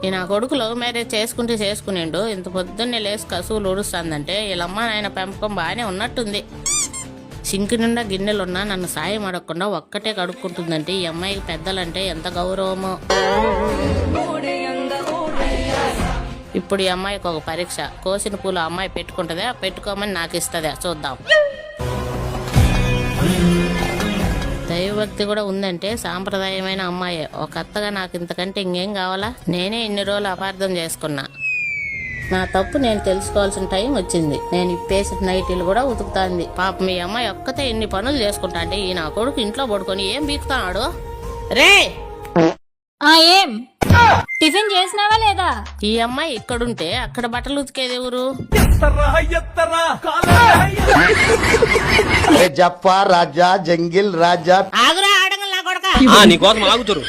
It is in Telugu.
ఈ నా కొడుకు లవ్ మ్యారేజ్ చేసుకునేండు ఇంత పొద్దున్నే లేసి కసువులు ఊడుస్తుందంటే వీళ్ళమ్మ నాయన పెంపకం బాగానే ఉన్నట్టుంది. సింకి నిండా గిన్నెలున్నా నన్ను సాయం అడగకుండా ఒక్కటే కడుక్కుంటుందంటే ఈ అమ్మాయికి పెద్దలంటే ఎంత గౌరవమో. ఇప్పుడు ఈ అమ్మాయికి ఒక పరీక్ష. కోసిన పూలు అమ్మాయి పెట్టుకుంటుందా, పెట్టుకోమని నాకు ఇస్తుందా చూద్దాం. దైవభక్తి కూడా ఉందంటే సాంప్రదాయమైన అమ్మాయే. ఒక అత్తగా నాకు ఇంతకంటే ఇంకేం కావాలా? నేనే ఇన్ని రోజులు అపార్థం చేసుకున్నా. నా తప్పు నేను తెలుసుకోవాల్సిన టైం వచ్చింది. నేను ఇప్పేసిన నైటీలు కూడా ఉతుకుతాంది. పాప మీ అమ్మాయి ఒక్కతే ఇన్ని పనులు చేసుకుంటా అంటే ఈ నా కొడుకు ఇంట్లో పడుకొని ఏం బీకుతాడు రే? ఏం టిఫిన్ చేసినావా లేదా? ఈ అమ్మాయి ఇక్కడుంటే అక్కడ బట్టలు ఉతికేది ఎవరు? జప్పా రాజా జంగిల్ రాజా ఆగురా ఆడంగల్ నా కొడక. నీకోసం ఆగుతురు.